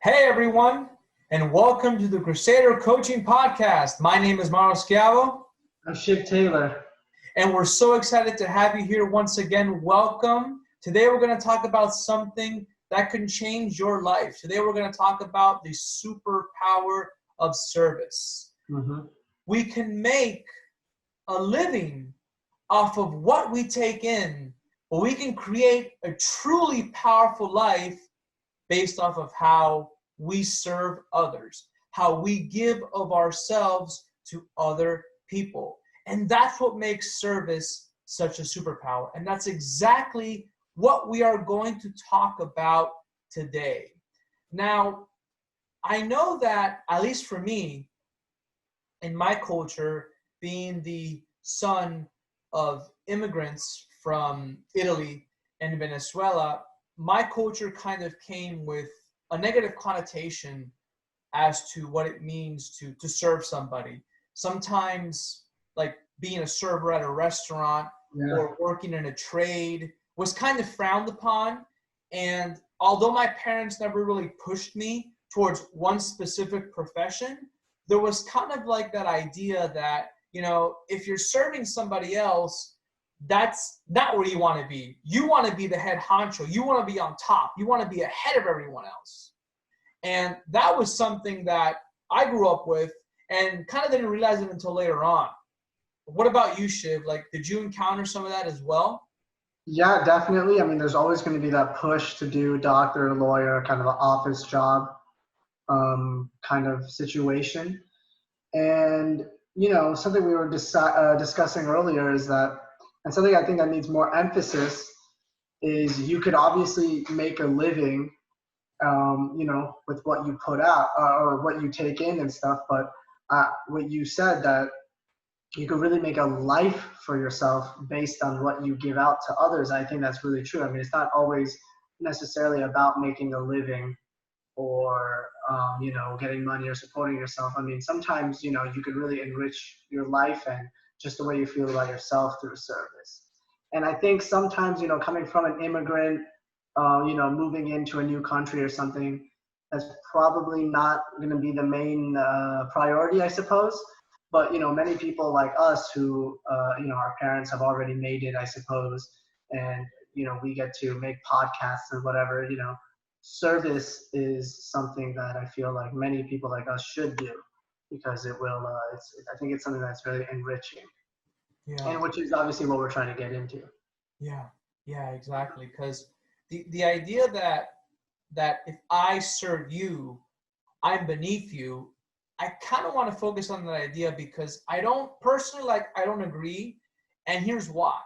Hey everyone, and welcome to the Crusader Coaching Podcast. My name is Mauro and I'm Shiv Taylor. and we're so excited to have you here once again. Welcome. Today we're going to talk about something that can change your life. Today we're going to talk about the superpower of service. We can make a living off of what we take in, but we can create a truly powerful life based off of how we serve others, how we give of ourselves to other people. And that's what makes service such a superpower. And that's exactly what we are going to talk about today. Now, I know that, at least for me, in my culture, being the son of immigrants from Italy and Venezuela, my culture kind of came with a negative connotation as to what it means to serve somebody. Sometimes, like being a server at a restaurant or working in a trade was kind of frowned upon. And although my parents never really pushed me towards one specific profession, there was kind of like that idea that, if you're serving somebody else, that's not where you want to be. You want to be the head honcho. You want to be on top. You want to be ahead of everyone else. And that was something that I grew up with and kind of didn't realize it until later on. What about you, Shiv? Like, did you encounter some of that as well? Yeah, definitely. I mean, there's always going to be that push to do doctor, lawyer, kind of an office job kind of situation. And, something we were discussing earlier is that, and something I think that needs more emphasis is you could obviously make a living, with what you put out or what you take in and stuff. But what you said that you could really make a life for yourself based on what you give out to others. I think that's really true. I mean, it's not always necessarily about making a living or, getting money or supporting yourself. I mean, sometimes, you could really enrich your life and just the way you feel about yourself through service. And I think sometimes, coming from an immigrant, moving into a new country or something, that's probably not going to be the main priority, I suppose. But, many people like us who, our parents have already made it, I suppose, and, we get to make podcasts and whatever, service is something that I feel like many people like us should do because it will, I think it's something that's very enriching. Yeah. And which is obviously what we're trying to get into. Yeah, exactly. Because the idea that if I serve you, I'm beneath you, I kind of want to focus on that idea because I don't agree. And here's why.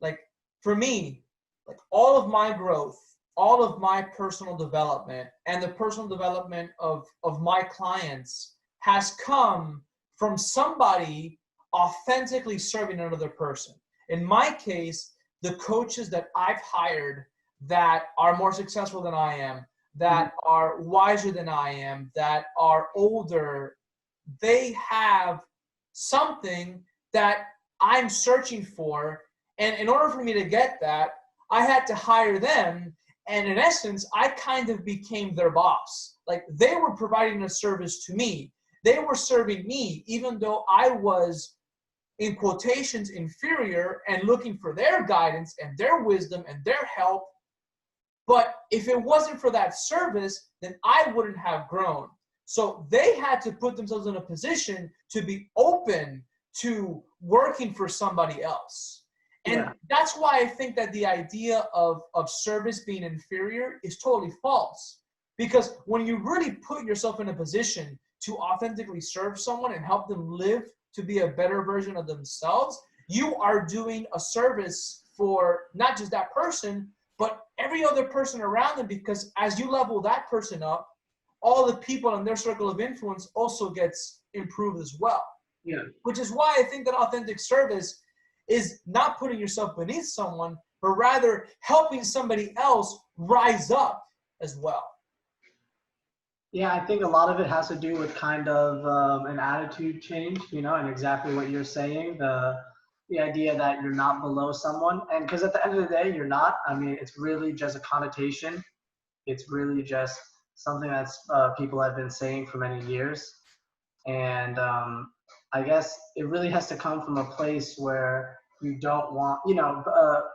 Like, for me, like, all of my growth, all of my personal development and the personal development of my clients has come from somebody authentically serving another person. In my case, the coaches that I've hired that are more successful than I am, that are wiser than I am, that are older, they have something that I'm searching for. And in order for me to get that, I had to hire them. And in essence, I kind of became their boss. Like, they were providing a service to me. They were serving me, even though I was, in quotations, inferior and looking for their guidance and their wisdom and their help. But if it wasn't for that service, then I wouldn't have grown. So they had to put themselves in a position to be open to working for somebody else. And that's why I think that the idea of service being inferior is totally false. Because when you really put yourself in a position to authentically serve someone and help them live to be a better version of themselves, you are doing a service for not just that person, but every other person around them. Because as you level that person up, all the people in their circle of influence also gets improved as well. Yeah. Which is why I think that authentic service is not putting yourself beneath someone, but rather helping somebody else rise up as well. Yeah, I think a lot of it has to do with kind of an attitude change, and exactly what you're saying, the idea that you're not below someone. And because at the end of the day, you're not. I mean, it's really just a connotation. It's really just something that's people have been saying for many years. And I guess it really has to come from a place where you don't want,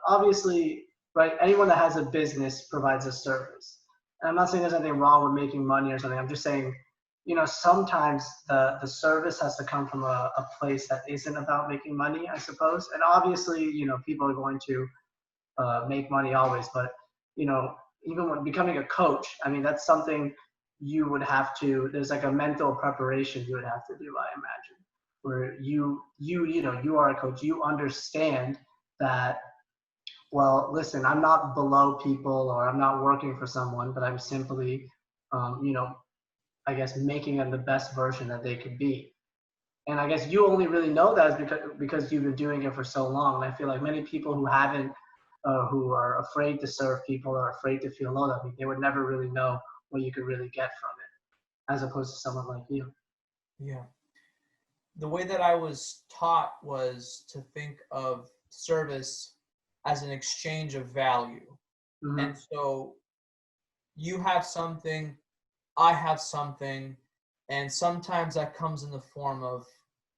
obviously, right? Anyone that has a business provides a service. And I'm not saying there's anything wrong with making money or something. I'm just saying, sometimes the service has to come from a place that isn't about making money, I suppose. And obviously, people are going to make money always, but even when becoming a coach, I mean, that's something you would have to, there's like a mental preparation you would have to do, I imagine, where you are a coach, you understand that, well, listen, I'm not below people or I'm not working for someone, but I'm simply, I guess making them the best version that they could be. And I guess you only really know that is because you've been doing it for so long. And I feel like many people who haven't, who are afraid to serve people or afraid to feel low, I mean, they would never really know what you could really get from it, as opposed to someone like you. Yeah. The way that I was taught was to think of service as an exchange of value. Mm-hmm. And so you have something, I have something, and sometimes that comes in the form of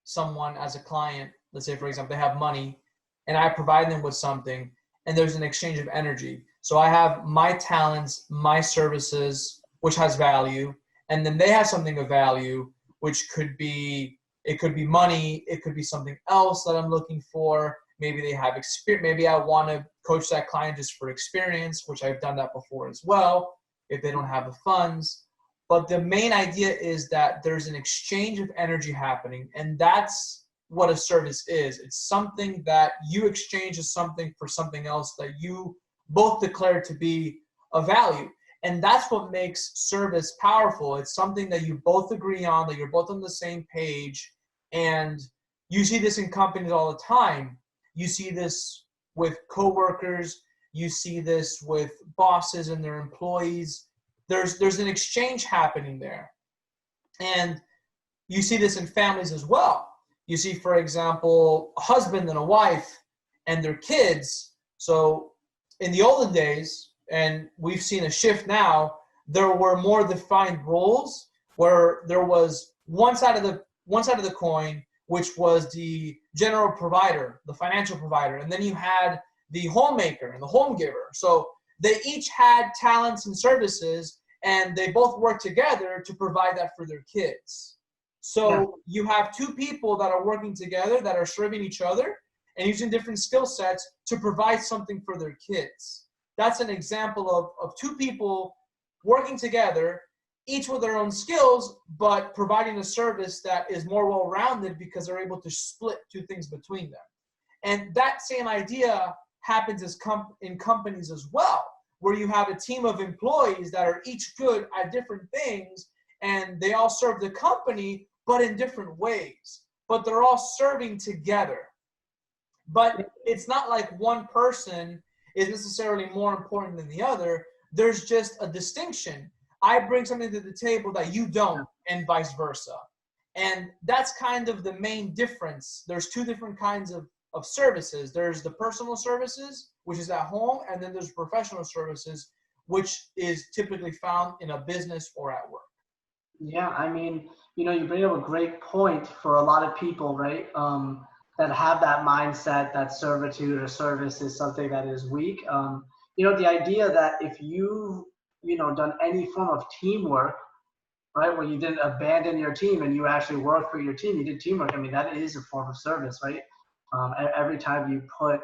someone as a client, let's say, for example, they have money, and I provide them with something, and there's an exchange of energy. So I have my talents, my services, which has value, and then they have something of value, which could be, it could be money, it could be something else that I'm looking for. Maybe they have experience. Maybe I want to coach that client just for experience, which I've done that before as well, if they don't have the funds. But the main idea is that there's an exchange of energy happening, and that's what a service is. It's something that you exchange as something for something else that you both declare to be of value. And that's what makes service powerful. It's something that you both agree on, that you're both on the same page. And you see this in companies all the time. You see this with coworkers. You see this with bosses and their employees. There's an exchange happening there. And you see this in families as well. You see, for example, a husband and a wife and their kids. So in the olden days, and we've seen a shift now, there were more defined roles where there was one side of the coin, which was the general provider, the financial provider, and then you had the homemaker and the home giver. So they each had talents and services, and they both worked together to provide that for their kids. So you have two people that are working together, that are serving each other and using different skill sets to provide something for their kids. That's an example of two people working together, each with their own skills, but providing a service that is more well-rounded because they're able to split two things between them. And that same idea happens in companies as well, where you have a team of employees that are each good at different things, and they all serve the company, but in different ways. But they're all serving together. But it's not like one person is necessarily more important than the other. There's just a distinction. I bring something to the table that you don't, and vice versa. And that's kind of the main difference. There's two different kinds of services. There's the personal services, which is at home, and then there's professional services, which is typically found in a business or at work. Yeah, I mean, you bring up a great point for a lot of people, right? That have that mindset that servitude or service is something that is weak. The idea that if you've, done any form of teamwork, right, where you didn't abandon your team and you actually worked for your team, you did teamwork. I mean, that is a form of service, right? Every time you put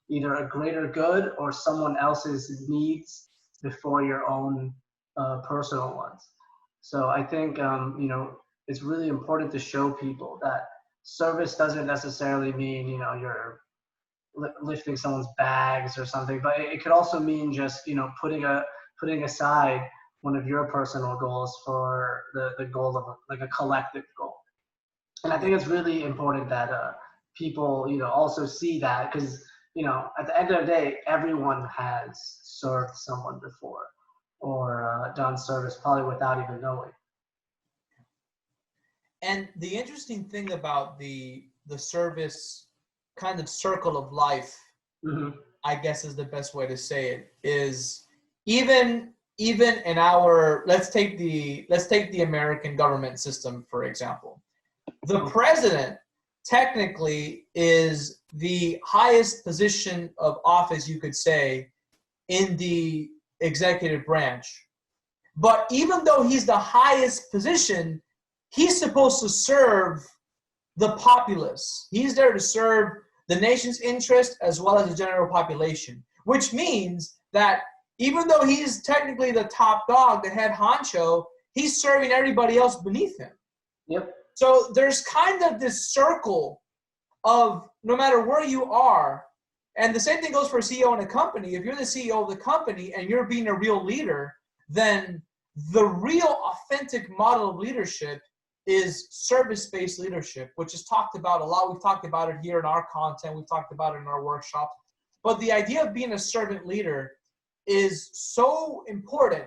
either a greater good or someone else's needs before your own personal ones. So I think, it's really important to show people that service doesn't necessarily mean, you're lifting someone's bags or something, but it could also mean just, putting aside one of your personal goals for the goal of like a collective goal. And I think it's really important that people, also see that, because, at the end of the day, everyone has served someone before or done service probably without even knowing. And the interesting thing about the service kind of circle of life, Mm-hmm. I guess is the best way to say it, is even even in our, let's take the American government system, for example. The president technically is the highest position of office, you could say, in the executive branch. But even though he's the highest position, he's supposed to serve the populace. He's there to serve the nation's interest as well as the general population, which means that even though he's technically the top dog, the head honcho, he's serving everybody else beneath him. Yep. So there's kind of this circle of no matter where you are, and the same thing goes for a CEO in a company. If you're the CEO of the company and you're being a real leader, then the real authentic model of leadership is service-based leadership, which is talked about a lot. We've talked about it here in our content. We've talked about it in our workshops. But the idea of being a servant leader is so important,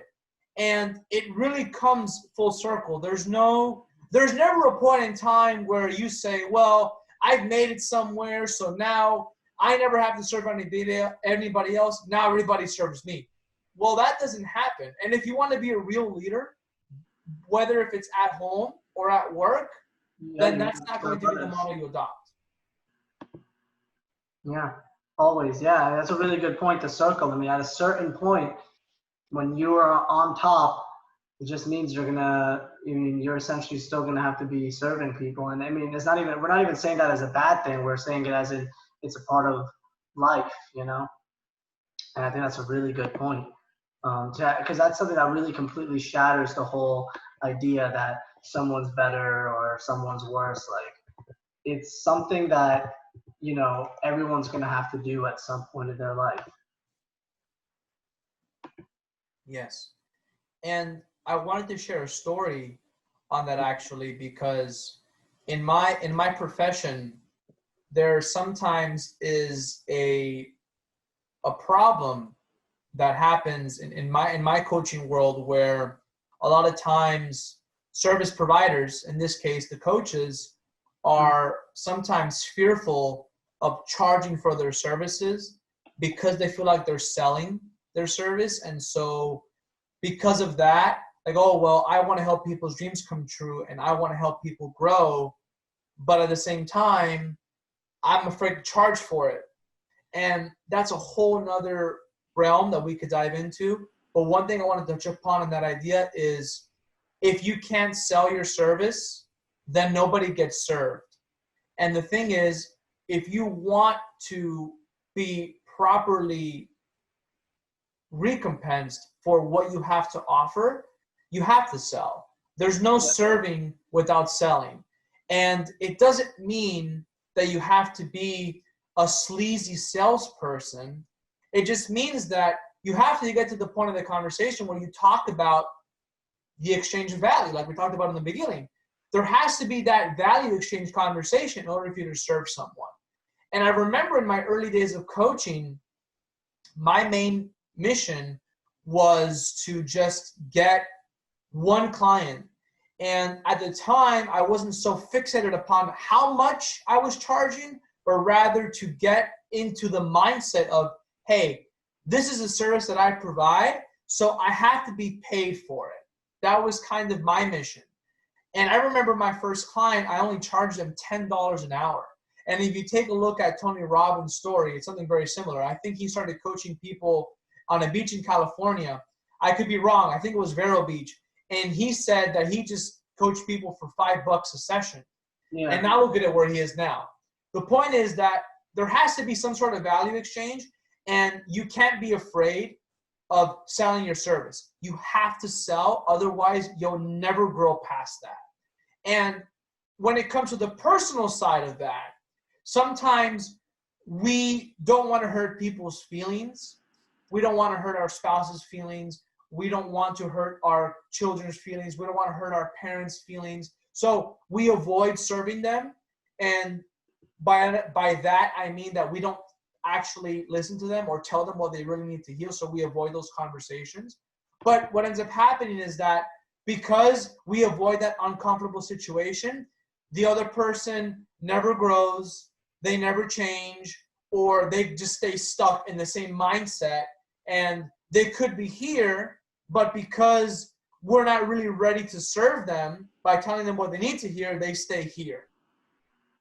and it really comes full circle. There's never a point in time where you say, well, I've made it somewhere, so now I never have to serve anybody else. Now everybody serves me. Well, that doesn't happen. And if you want to be a real leader, whether if it's at home or at work, then that's not going to be the model you adopt. Yeah, always. Yeah, that's a really good point to circle. I mean, at a certain point, when you are on top, it just means you're essentially still gonna have to be serving people. And I mean, we're not even saying that as a bad thing. We're saying it as it's a part of life, you know? And I think that's a really good point. Because that's something that really completely shatters the whole idea that someone's better or someone's worse. Like, it's something that, you know, everyone's gonna have to do at some point in their life. Yes. And I wanted to share a story on that actually, because in my profession, there sometimes is a problem that happens in my coaching world, where a lot of times service providers, in this case the coaches, are sometimes fearful of charging for their services because they feel like they're selling their service. And so because of that, like, oh, well, I want to help people's dreams come true and I want to help people grow, but at the same time, I'm afraid to charge for it. And that's a whole nother realm that we could dive into. But one thing I wanted to touch upon in that idea is, if you can't sell your service, then nobody gets served. And the thing is, if you want to be properly recompensed for what you have to offer, you have to sell. There's no serving without selling. And it doesn't mean that you have to be a sleazy salesperson. It just means that you have to get to the point of the conversation where you talk about the exchange of value, like we talked about in the beginning. There has to be that value exchange conversation in order for you to serve someone. And I remember in my early days of coaching, my main mission was to just get one client. And at the time, I wasn't so fixated upon how much I was charging, but rather to get into the mindset of, hey, this is a service that I provide, so I have to be paid for it. That was kind of my mission. And I remember my first client, I only charged them $10 an hour. And if you take a look at Tony Robbins' story, it's something very similar. I think he started coaching people on a beach in California. I could be wrong. I think it was Vero Beach. And he said that he just coached people for $5 a session. Yeah. And now look at where he is now. The point is that there has to be some sort of value exchange, and you can't be afraid of selling your service. You have to sell, otherwise you'll never grow past that. And when it comes to the personal side of that, sometimes we don't want to hurt people's feelings. We don't want to hurt our spouse's feelings. We don't want to hurt our children's feelings. We don't want to hurt our parents' feelings. So we avoid serving them. And by that, I mean that we don't actually listen to them or tell them what they really need to heal. So we avoid those conversations. But what ends up happening is that because we avoid that uncomfortable situation, the other person never grows, they never change, or they just stay stuck in the same mindset. And they could be here, but because we're not really ready to serve them by telling them what they need to hear, they stay here.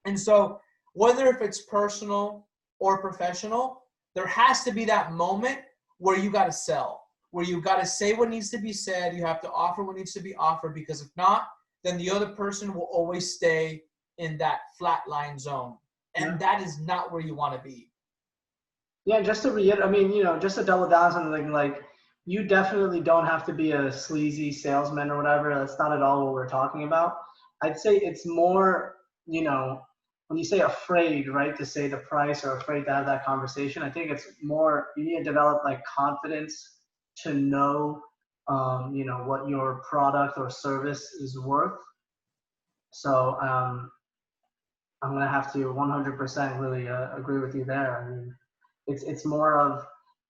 And so whether if it's personal or professional, there has to be that moment where you got to sell, where you got to say what needs to be said. You have to offer what needs to be offered, because if not, then the other person will always stay in that flat line zone. And that is not where you want to be. Yeah, just to reiterate, I mean, just to double down on something, like, you definitely don't have to be a sleazy salesman or whatever. That's not at all what we're talking about. I'd say it's more, when you say afraid, right, to say the price or afraid to have that conversation, I think it's more, you need to develop like confidence to know, what your product or service is worth. So I'm going to have to 100% really agree with you there. I mean, it's more of,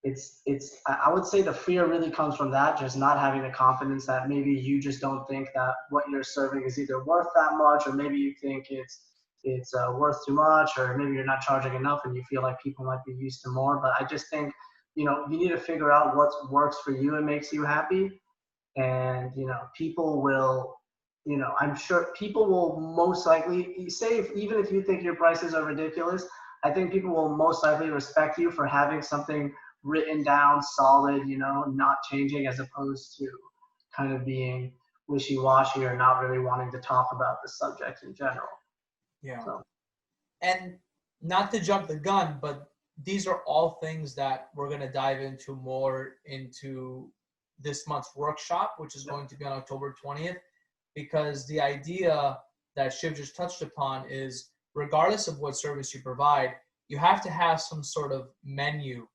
I would say the fear really comes from that, just not having the confidence that maybe you just don't think that what you're serving is either worth that much, or maybe you think it's worth too much, or maybe you're not charging enough and you feel like people might be used to more. But I just think, you need to figure out what works for you and makes you happy. And, people will, I'm sure people will most likely say, even if you think your prices are ridiculous, I think people will most likely respect you for having something written down solid, not changing, as opposed to kind of being wishy-washy or not really wanting to talk about the subject in general. Yeah. So. And not to jump the gun, but these are all things that we're going to dive into more into this month's workshop, which is going to be on October 20th, because the idea that Shiv just touched upon is, regardless of what service you provide, you have to have some sort of menu.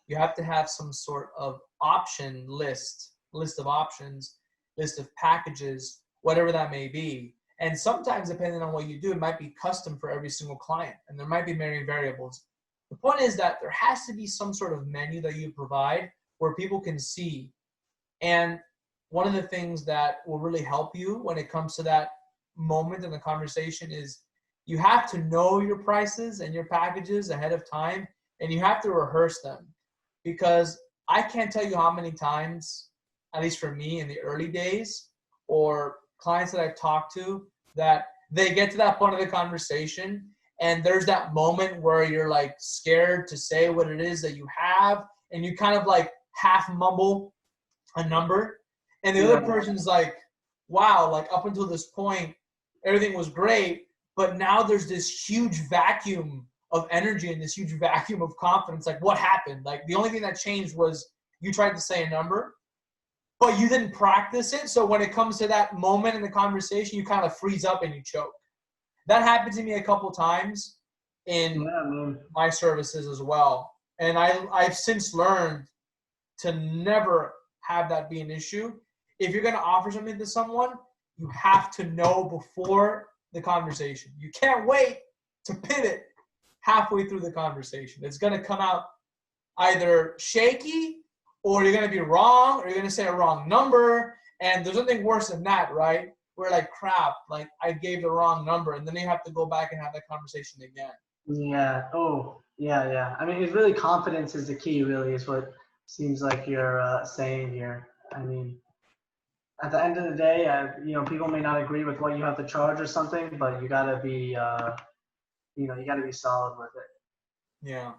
You have to have some sort of option list of options, list of packages, whatever that may be. And sometimes, depending on what you do, it might be custom for every single client, and there might be many variables. The point is that there has to be some sort of menu that you provide where people can see. And one of the things that will really help you when it comes to that moment in the conversation is, you have to know your prices and your packages ahead of time, and you have to rehearse them. Because I can't tell you how many times, at least for me in the early days, or clients that I've talked to, that they get to that point of the conversation and there's that moment where you're like scared to say what it is that you have, and you kind of like half mumble a number, and the other person's like, wow, like up until this point, everything was great, but now there's this huge vacuum of energy and this huge vacuum of confidence. Like, what happened? Like, the only thing that changed was you tried to say a number, but you didn't practice it. So when it comes to that moment in the conversation, you kind of freeze up and you choke. That happened to me a couple times in my services as well. And I've since learned to never have that be an issue. If you're going to offer something to someone, you have to know before the conversation. You can't wait to pivot halfway through the conversation. It's going to come out either shaky, or you're going to be wrong, or you're going to say a wrong number. And there's nothing worse than that, right? We're like, crap, like I gave the wrong number. And then you have to go back and have that conversation again. Yeah. Oh, yeah. I mean, it's really, confidence is the key, really, is what seems like you're saying here. I mean, at the end of the day, people may not agree with what you have to charge or something, but you gotta be, you gotta be solid with it. Yeah.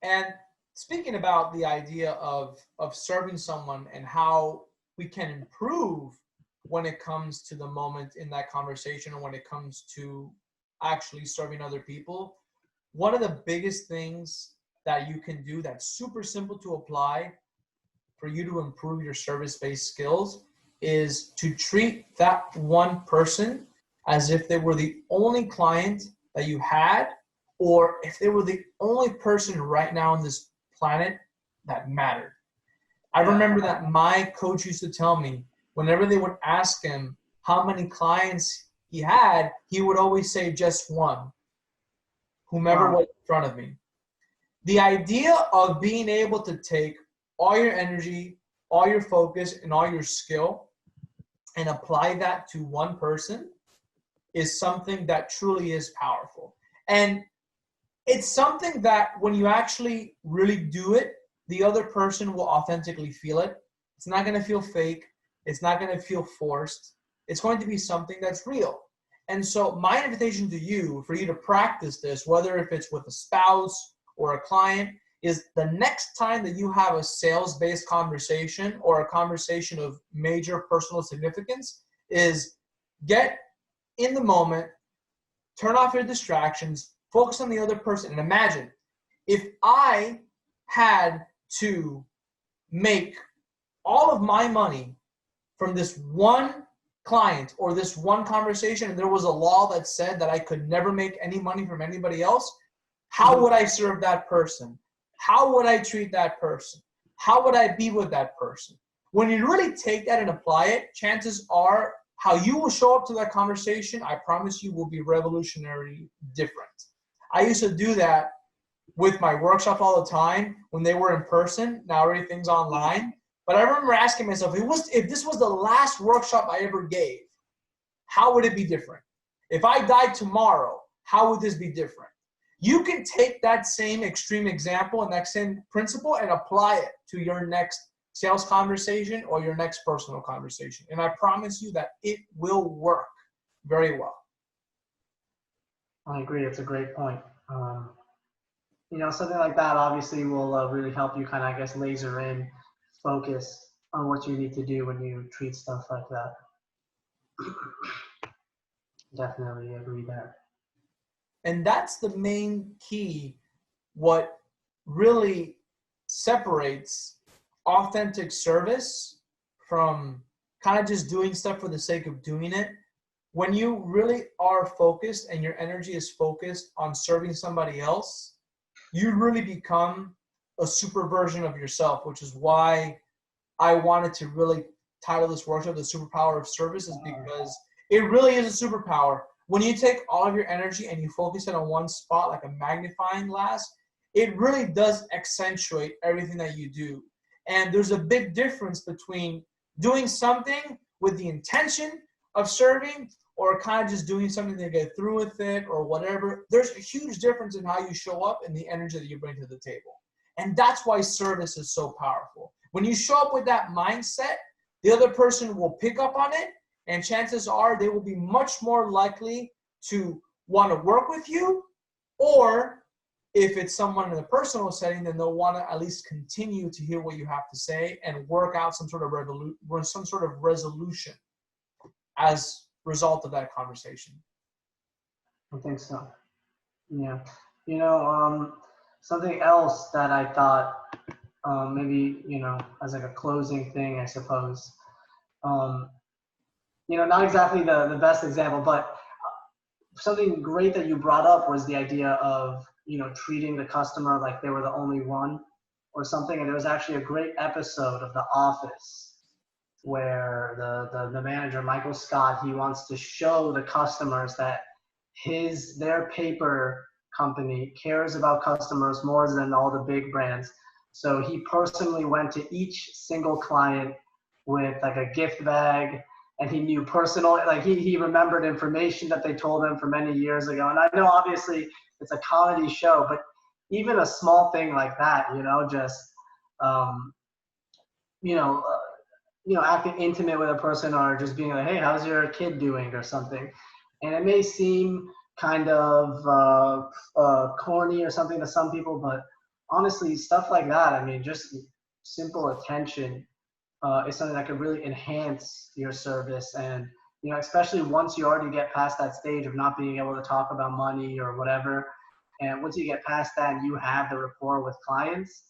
And speaking about the idea of serving someone and how we can improve when it comes to the moment in that conversation, or when it comes to actually serving other people, one of the biggest things that you can do that's super simple to apply for you to improve your service-based skills is to treat that one person as if they were the only client that you had, or if they were the only person right now on this planet that mattered. I remember that my coach used to tell me, whenever they would ask him how many clients he had, he would always say just one, whomever was in front of me. The idea of being able to take all your energy, all your focus, and all your skill and apply that to one person is something that truly is powerful. And it's something that when you actually really do it, the other person will authentically feel it It's not going to feel fake. It's not going to feel forced. It's going to be something that's real. And so my invitation to you, for you to practice this, whether if it's with a spouse or a client, is the next time that you have a sales-based conversation or a conversation of major personal significance, is get in the moment, turn off your distractions, focus on the other person, and imagine if I had to make all of my money from this one client or this one conversation, and there was a law that said that I could never make any money from anybody else, how would I serve that person? How would I treat that person? How would I be with that person? When you really take that and apply it, chances are how you will show up to that conversation, I promise you, will be revolutionary different. I used to do that with my workshop all the time when they were in person. Now everything's online. But I remember asking myself, if this was the last workshop I ever gave, how would it be different? If I died tomorrow, how would this be different? You can take that same extreme example and that same principle and apply it to your next sales conversation or your next personal conversation. And I promise you that it will work very well. I agree. It's a great point. Something like that obviously will really help you kind of, I guess, laser in, focus on what you need to do when you treat stuff like that. Definitely agree there. And that's the main key. What really separates authentic service from kind of just doing stuff for the sake of doing it. When you really are focused and your energy is focused on serving somebody else, you really become a super version of yourself, which is why I wanted to really title this workshop The Superpower of Service, is because it really is a superpower. When you take all of your energy and you focus it on one spot like a magnifying glass, it really does accentuate everything that you do. And there's a big difference between doing something with the intention of serving or kind of just doing something to get through with it or whatever. There's a huge difference in how you show up and the energy that you bring to the table. And that's why service is so powerful. When you show up with that mindset, the other person will pick up on it, and chances are they will be much more likely to want to work with you, or if it's someone in a personal setting, then they'll want to at least continue to hear what you have to say and work out some sort of resolution as a result of that conversation. I think so. Yeah. Something else that I thought maybe, as like a closing thing, I suppose, not exactly the best example, but something great that you brought up was the idea of, treating the customer like they were the only one or something. And there was actually a great episode of The Office where the manager, Michael Scott, he wants to show the customers that their paper company cares about customers more than all the big brands. So he personally went to each single client with like a gift bag, and he knew personally, like he remembered information that they told him from many years ago. And I know obviously it's a comedy show, but even a small thing like that, just, acting intimate with a person or just being like, hey, how's your kid doing or something. And it may seem kind of corny or something to some people, but honestly, stuff like that, I mean, just simple attention is something that could really enhance your service. And, especially once you already get past that stage of not being able to talk about money or whatever, and once you get past that and you have the rapport with clients,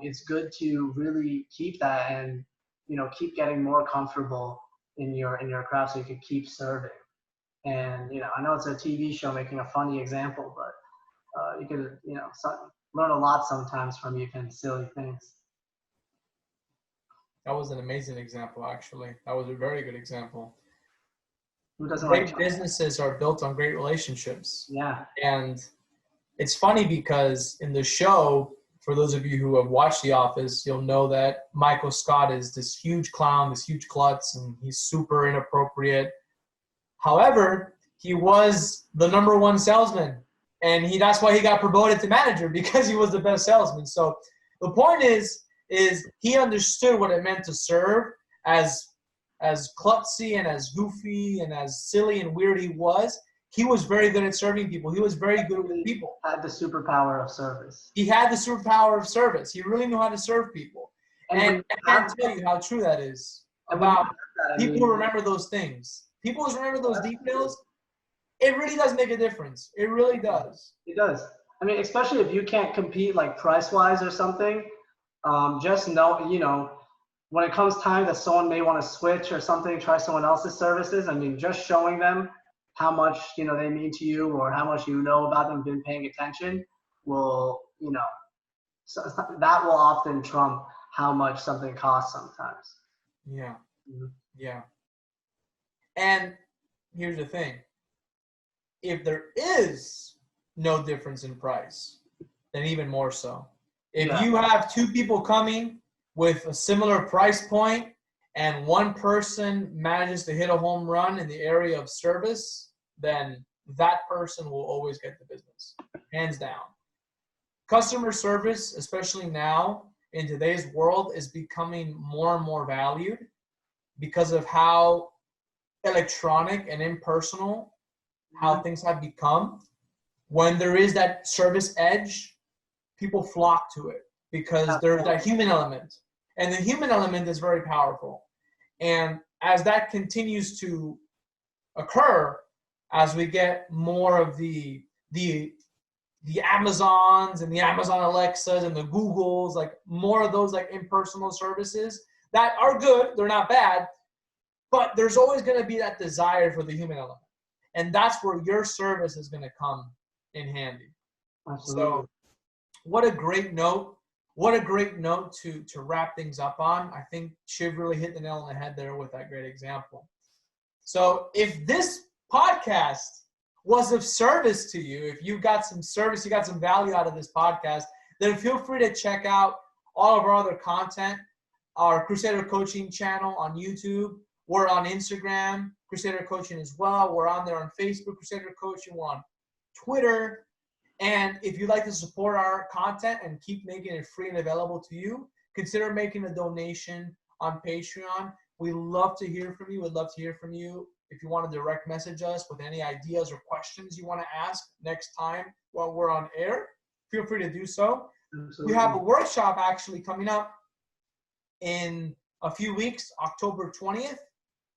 it's good to really keep that and, keep getting more comfortable in your craft so you can keep serving. And, I know it's a TV show making a funny example, but you could, learn a lot sometimes from even silly things. That was an amazing example, actually. That was a very good example. Who doesn't Great businesses are built on great relationships. Yeah. And it's funny because in the show, for those of you who have watched The Office, you'll know that Michael Scott is this huge clown, this huge klutz, and he's super inappropriate. However, he was the number one salesman, and that's why he got promoted to manager, because he was the best salesman. So the point is is he understood what it meant to serve. As klutzy and as goofy and as silly and weird he was very good at serving people. He was very good with people. Had the superpower of service. He had the superpower of service. He really knew how to serve people. And I can't tell you how true that is about people who remember those things. People who remember those details, it really does make a difference. It really does. It does. I mean, especially if you can't compete like price-wise or something, just know, you know, when it comes time that someone may want to switch or something, try someone else's services, I mean, just showing them how much, you know, they mean to you or how much you know about them, been paying attention, will, you know, so that will often trump how much something costs sometimes. Yeah. Yeah. And here's the thing. If there is no difference in price, then even more so. If you have two people coming with a similar price point and one person manages to hit a home run in the area of service, then that person will always get the business, hands down. Customer service, especially now in today's world, is becoming more and more valued because of how electronic and impersonal how things have become. When there is that service edge, people flock to it because there's that human element. And the human element is very powerful. And as that continues to occur, as we get more of the Amazons and the Amazon Alexas and the Googles, like more of those like impersonal services that are good, they're not bad, but there's always going to be that desire for the human element. And that's where your service is going to come in handy. Absolutely. So what a great note. What a great note to wrap things up on. I think Shiv really hit the nail on the head there with that great example. So if this podcast was of service to you, if you got some service, you got some value out of this podcast, then feel free to check out all of our other content, our Crusader Coaching channel on YouTube. We're on Instagram, Crusader Coaching as well. We're on there on Facebook, Crusader Coaching. We're on Twitter. And if you'd like to support our content and keep making it free and available to you, consider making a donation on Patreon. We love to hear from you. We'd love to hear from you. If you want to direct message us with any ideas or questions you want to ask next time while we're on air, feel free to do so. Absolutely. We have a workshop actually coming up in a few weeks. October 20th,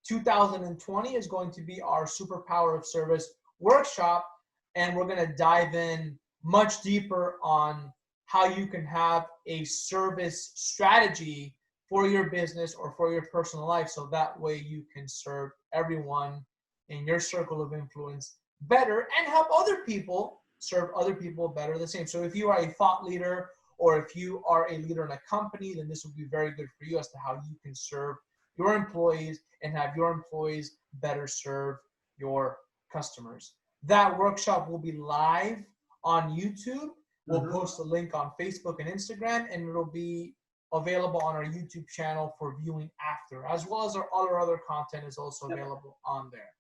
2020 is going to be our Superpower of Service workshop. And we're going to dive in much deeper on how you can have a service strategy for your business or for your personal life. So that way you can serve everyone in your circle of influence better and help other people serve other people better the same. So if you are a thought leader or if you are a leader in a company, then this will be very good for you as to how you can serve your employees and have your employees better serve your customers. That workshop will be live on YouTube. We'll post a link on Facebook and Instagram, and it'll be available on our YouTube channel for viewing after, as well as our other content is also available on there.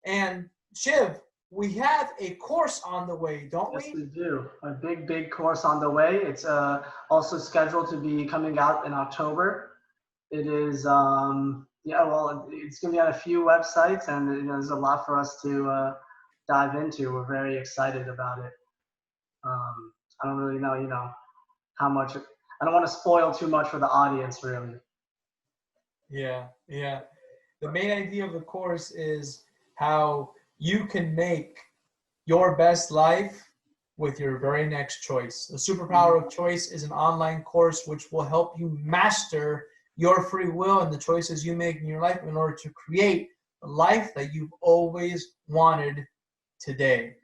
And Shiv, we have a course on the way, don't we? Yes, we do. A big course on the way. It's also scheduled to be coming out in October. It is, it's going to be on a few websites, and there's a lot for us to dive into. We're very excited about it. I don't really know, how much. I don't want to spoil too much for the audience, really. Yeah. The main idea of the course is how you can make your best life with your very next choice. The Superpower of Choice is an online course which will help you master your free will and the choices you make in your life in order to create the life that you've always wanted today.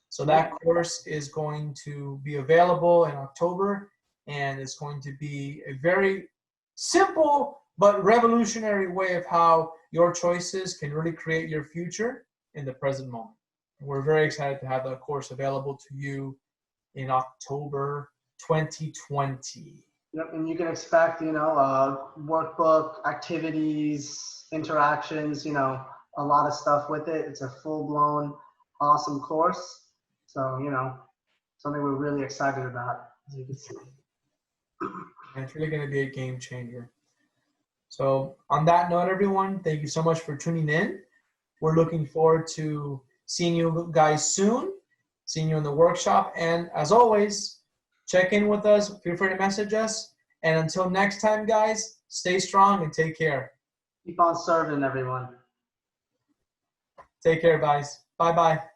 So that course is going to be available in October, and it's going to be a very simple but revolutionary way of how your choices can really create your future in the present moment. And we're very excited to have that course available to you in October 2020. Yep, and you can expect, workbook, activities, interactions, a lot of stuff with it. It's a full-blown, awesome course. So, something we're really excited about, as you can see. And it's really going to be a game changer. So on that note, everyone, thank you so much for tuning in. We're looking forward to seeing you guys soon, seeing you in the workshop. And as always, check in with us. Feel free to message us. And until next time, guys, stay strong and take care. Keep on serving, everyone. Take care, guys. Bye-bye.